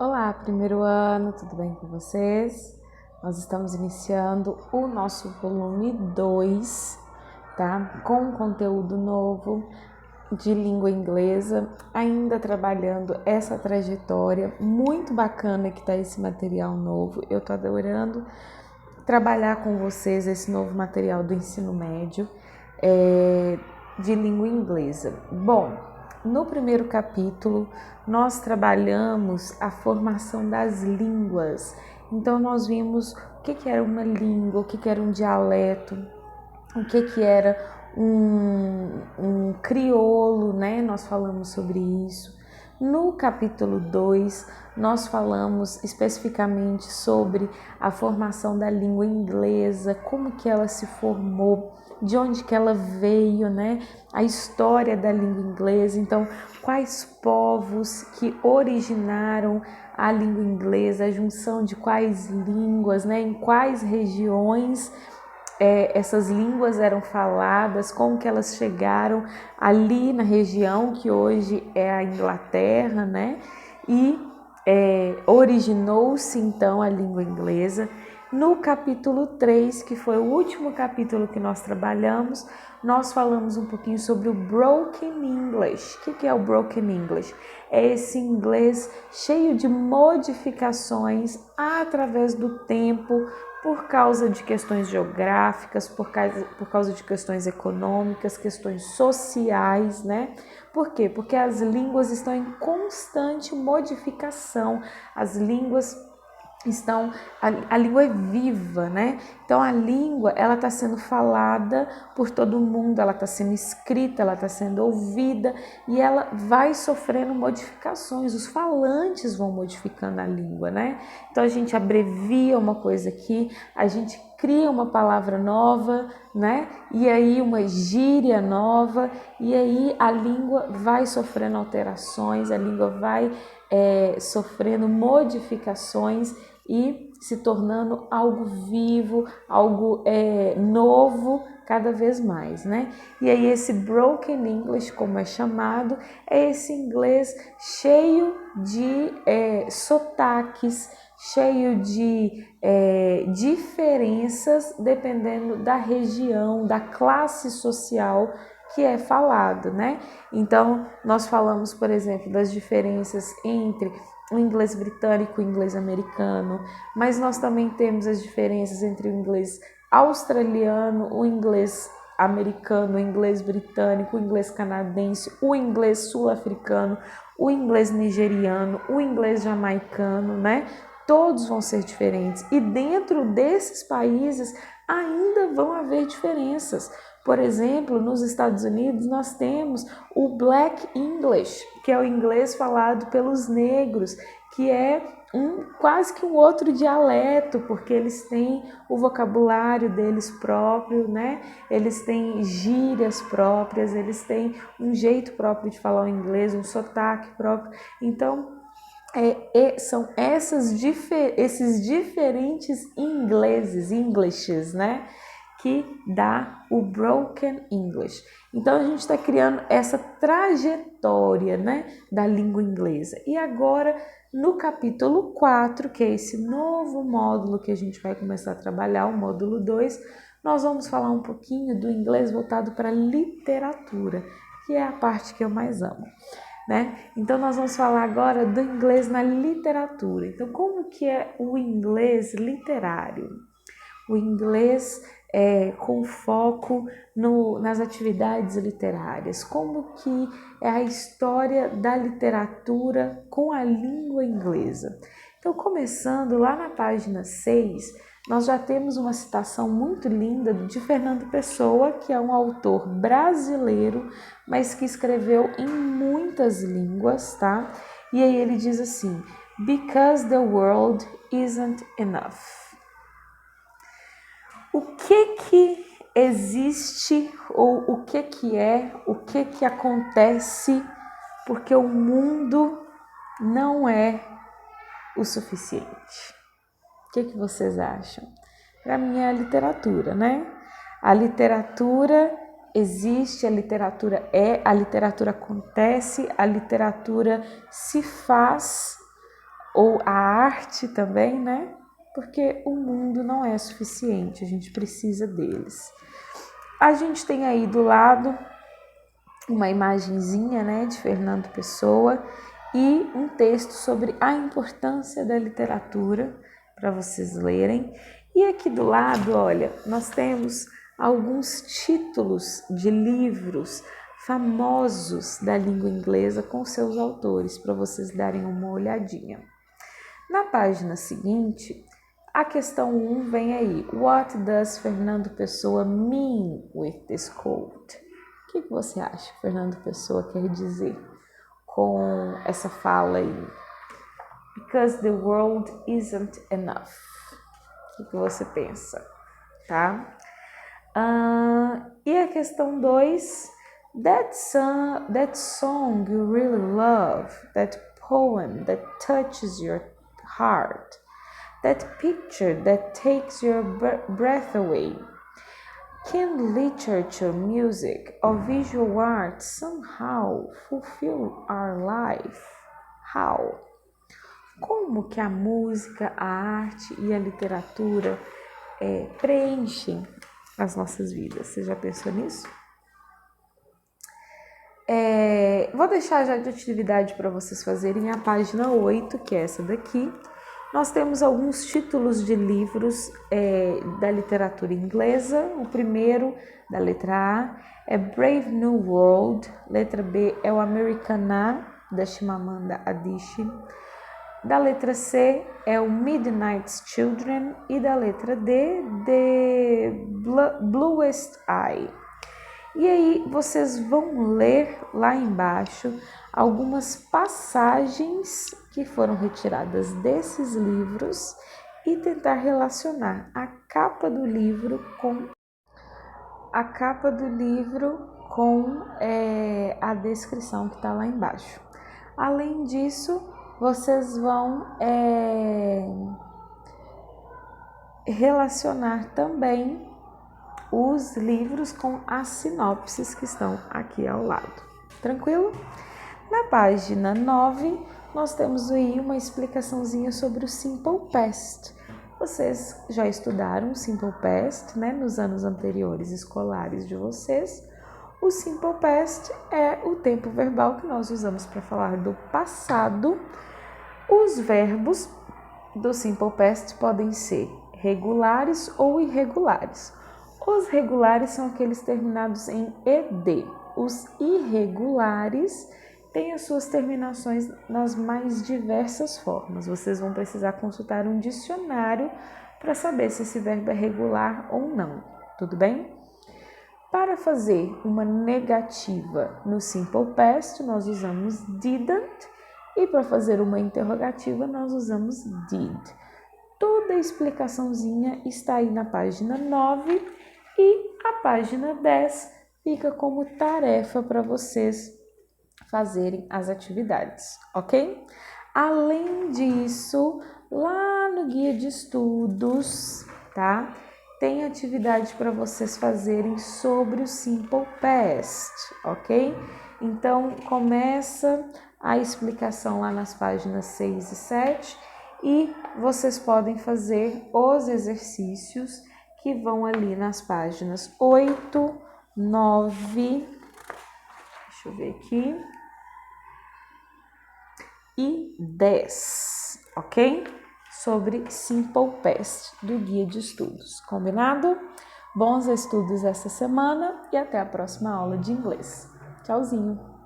Olá, primeiro ano, tudo bem com vocês? Nós estamos iniciando o nosso volume 2, tá? Com um conteúdo novo de língua inglesa, ainda trabalhando essa trajetória muito bacana que tá esse material novo. Eu tô adorando trabalhar com vocês esse novo material do ensino médio de língua inglesa. Bom, no primeiro capítulo nós trabalhamos a formação das línguas. Então nós vimos o que era uma língua, o que era um dialeto, o que era um crioulo, né? Nós falamos sobre isso. No capítulo 2, nós falamos especificamente sobre a formação da língua inglesa, como que ela se formou, de onde que ela veio, né? A história da língua inglesa. Então, quais povos que originaram a língua inglesa, a junção de quais línguas, né? Em quais regiões essas línguas eram faladas, como que elas chegaram ali na região que hoje é a Inglaterra, né? E originou-se então a língua inglesa. No capítulo 3, que foi o último capítulo que nós trabalhamos, nós falamos um pouquinho sobre o Broken English. O que é o Broken English? É esse inglês cheio de modificações através do tempo, por causa de questões geográficas, por causa de questões econômicas, questões sociais, né? Por quê? Porque as línguas estão em constante modificação, as línguas estão, a língua é viva, né? Então a língua, ela está sendo falada por todo mundo, ela está sendo escrita, ela está sendo ouvida e ela vai sofrendo modificações, os falantes vão modificando a língua, né? Então a gente abrevia uma coisa aqui, a gente cria uma palavra nova, né? E aí uma gíria nova, e aí a língua vai sofrendo alterações, a língua vai sofrendo modificações e se tornando algo vivo, algo novo cada vez mais, né? E aí esse Broken English, como é chamado, é esse inglês cheio de sotaques, cheio de diferenças dependendo da região, da classe social que é falado, né? Então, nós falamos, por exemplo, das diferenças entre o inglês britânico e o inglês americano, mas nós também temos as diferenças entre o inglês australiano, o inglês americano, o inglês britânico, o inglês canadense, o inglês sul-africano, o inglês nigeriano, o inglês jamaicano, né? Todos vão ser diferentes e dentro desses países ainda vão haver diferenças. Por exemplo, nos Estados Unidos nós temos o Black English, que é o inglês falado pelos negros, que é quase que um outro dialeto, porque eles têm o vocabulário deles próprio, né? Eles têm gírias próprias, eles têm um jeito próprio de falar o inglês, um sotaque próprio. Então, são esses diferentes ingleses, né? Que dá o Broken English. Então a gente está criando essa trajetória, né, da língua inglesa. E agora, no capítulo 4, que é esse novo módulo que a gente vai começar a trabalhar, o módulo 2, nós vamos falar um pouquinho do inglês voltado para a literatura, que é a parte que eu mais amo. Né? Então nós vamos falar agora do inglês na literatura. Então como que é o inglês literário? O inglês com foco nas atividades literárias. Como que é a história da literatura com a língua inglesa? Então começando lá na página 6, nós já temos uma citação muito linda de Fernando Pessoa, que é um autor brasileiro, mas que escreveu em muitas línguas, tá? E aí ele diz assim: "Because the world isn't enough." O que existe ou o que acontece porque o mundo não é o suficiente? O que vocês acham? Para mim é a literatura, né? A literatura existe, a literatura acontece, a literatura se faz ou a arte também, né? Porque o mundo não é suficiente, a gente precisa deles. A gente tem aí do lado uma imagenzinha, né, de Fernando Pessoa e um texto sobre a importância da literatura para vocês lerem. E aqui do lado, olha, nós temos alguns títulos de livros famosos da língua inglesa com seus autores, para vocês darem uma olhadinha. Na página seguinte, a questão 1 vem aí. What does Fernando Pessoa mean with this quote? O que você acha que Fernando Pessoa quer dizer com essa fala aí? Because the world isn't enough. O que você pensa? Tá? E a questão 2, that song you really love, that poem that touches your heart, that picture that takes your breath away. Can literature, music, or visual art somehow fulfill our life? How? Como que a música, a arte e a literatura preenchem as nossas vidas? Você já pensou nisso? Vou deixar já de atividade para vocês fazerem a página 8, que é essa daqui. Nós temos alguns títulos de livros da literatura inglesa. O primeiro, da letra A, é Brave New World. Letra B é o Americana, da Chimamanda Adichie. Da letra C é o Midnight's Children. E da letra D, The Bluest Eye. E aí vocês vão ler lá embaixo algumas passagens que foram retiradas desses livros e tentar relacionar a capa do livro com a descrição que está lá embaixo. Além disso, vocês vão relacionar também os livros com as sinopses que estão aqui ao lado. Tranquilo? Na página 9, nós temos aí uma explicaçãozinha sobre o Simple Past. Vocês já estudaram o Simple Past, né, nos anos anteriores escolares de vocês. O Simple Past é o tempo verbal que nós usamos para falar do passado. Os verbos do Simple Past podem ser regulares ou irregulares. Os regulares são aqueles terminados em ed. Os irregulares têm as suas terminações nas mais diversas formas. Vocês vão precisar consultar um dicionário para saber se esse verbo é regular ou não. Tudo bem? Para fazer uma negativa no Simple Past, nós usamos didn't. E para fazer uma interrogativa, nós usamos did. Toda a explicaçãozinha está aí na página 9. E a página 10 fica como tarefa para vocês fazerem as atividades, ok? Além disso, lá no guia de estudos, tá? Tem atividade para vocês fazerem sobre o Simple Past, ok? Então, começa a explicação lá nas páginas 6 e 7 e vocês podem fazer os exercícios que vão ali nas páginas 8, 9, deixa eu ver aqui, e 10, ok? Sobre Simple Past do guia de estudos, combinado? Bons estudos essa semana e até a próxima aula de inglês. Tchauzinho!